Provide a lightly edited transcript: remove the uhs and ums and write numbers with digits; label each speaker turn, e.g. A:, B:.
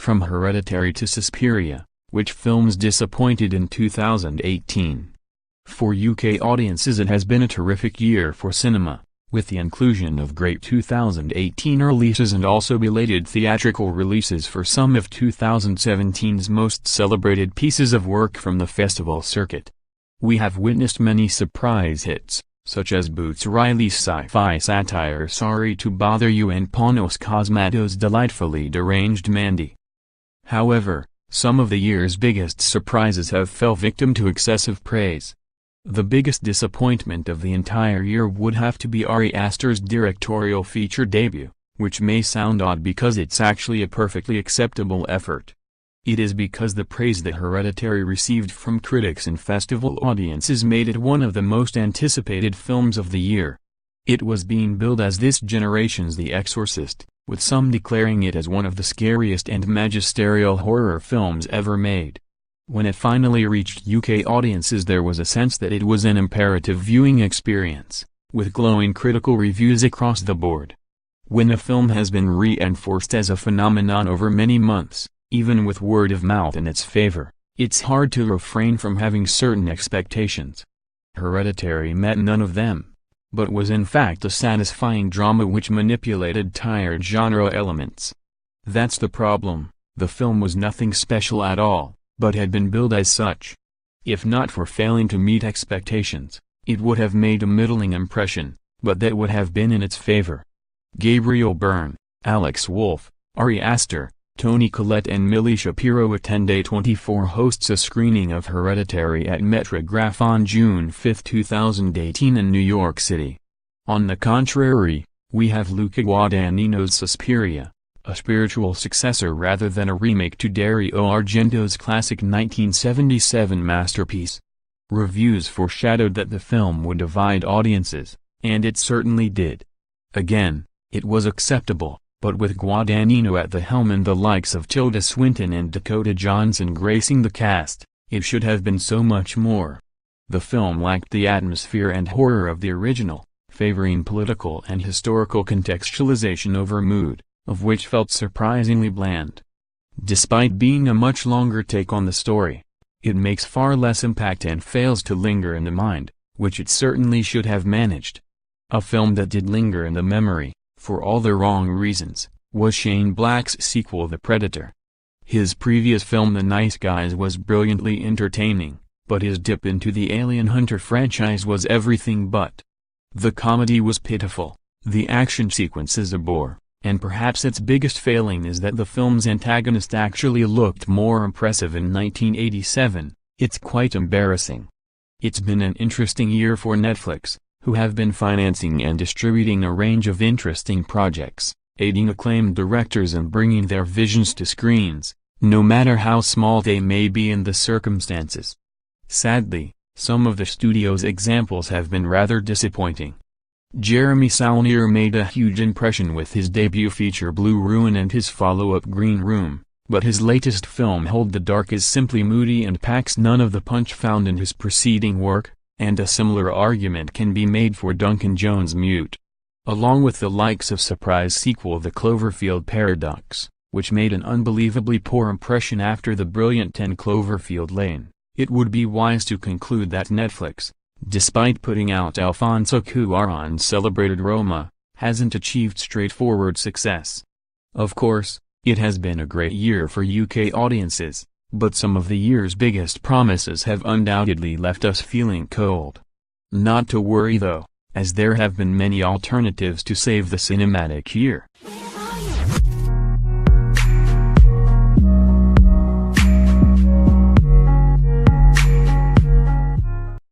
A: From Hereditary to Suspiria, which films disappointed in 2018. For UK audiences it has been a terrific year for cinema, with the inclusion of great 2018 releases and also belated theatrical releases for some of 2017's most celebrated pieces of work from the festival circuit. We have witnessed many surprise hits, such as Boots Riley's sci-fi satire Sorry to Bother You and Panos Cosmatos' delightfully deranged Mandy. However, some of the year's biggest surprises have fell victim to excessive praise. The biggest disappointment of the entire year would have to be Ari Aster's directorial feature debut, which may sound odd because it's actually a perfectly acceptable effort. It is because the praise that Hereditary received from critics and festival audiences made it one of the most anticipated films of the year. It was being billed as this generation's The Exorcist, with some declaring it as one of the scariest and magisterial horror films ever made. When it finally reached UK audiences there was a sense that it was an imperative viewing experience, with glowing critical reviews across the board. When a film has been reinforced as a phenomenon over many months, even with word of mouth in its favor, it's hard to refrain from having certain expectations. Hereditary met none of them, but was in fact a satisfying drama which manipulated tired genre elements. That's the problem, the film was nothing special at all, but had been billed as such. If not for failing to meet expectations, it would have made a middling impression, but that would have been in its favor. Gabriel Byrne, Alex Wolff, Ari Aster, Toni Collette and Millie Shapiro attend A24 hosts a screening of Hereditary at Metrograph on June 5, 2018 in New York City. On the contrary, we have Luca Guadagnino's Suspiria, a spiritual successor rather than a remake to Dario Argento's classic 1977 masterpiece. Reviews foreshadowed that the film would divide audiences, and it certainly did. Again, it was acceptable, but with Guadagnino at the helm and the likes of Tilda Swinton and Dakota Johnson gracing the cast, it should have been so much more. The film lacked the atmosphere and horror of the original, favoring political and historical contextualization over mood, of which felt surprisingly bland. Despite being a much longer take on the story, it makes far less impact and fails to linger in the mind, which it certainly should have managed. A film that did linger in the memory, for all the wrong reasons, was Shane Black's sequel The Predator. His previous film The Nice Guys was brilliantly entertaining, but his dip into the Alien Hunter franchise was everything but. The comedy was pitiful, the action sequences a bore, and perhaps its biggest failing is that the film's antagonist actually looked more impressive in 1987, it's quite embarrassing. It's been an interesting year for Netflix, who have been financing and distributing a range of interesting projects, aiding acclaimed directors and bringing their visions to screens, no matter how small they may be in the circumstances. Sadly, some of the studio's examples have been rather disappointing. Jeremy Saulnier made a huge impression with his debut feature Blue Ruin and his follow-up Green Room, but his latest film Hold the Dark is simply moody and packs none of the punch found in his preceding work, and a similar argument can be made for Duncan Jones' Mute. Along with the likes of surprise sequel The Cloverfield Paradox, which made an unbelievably poor impression after the brilliant 10 Cloverfield Lane, it would be wise to conclude that Netflix, despite putting out Alfonso Cuarón's celebrated Roma, hasn't achieved straightforward success. Of course, it has been a great year for UK audiences, but some of the year's biggest promises have undoubtedly left us feeling cold. Not to worry though, as there have been many alternatives to save the cinematic year.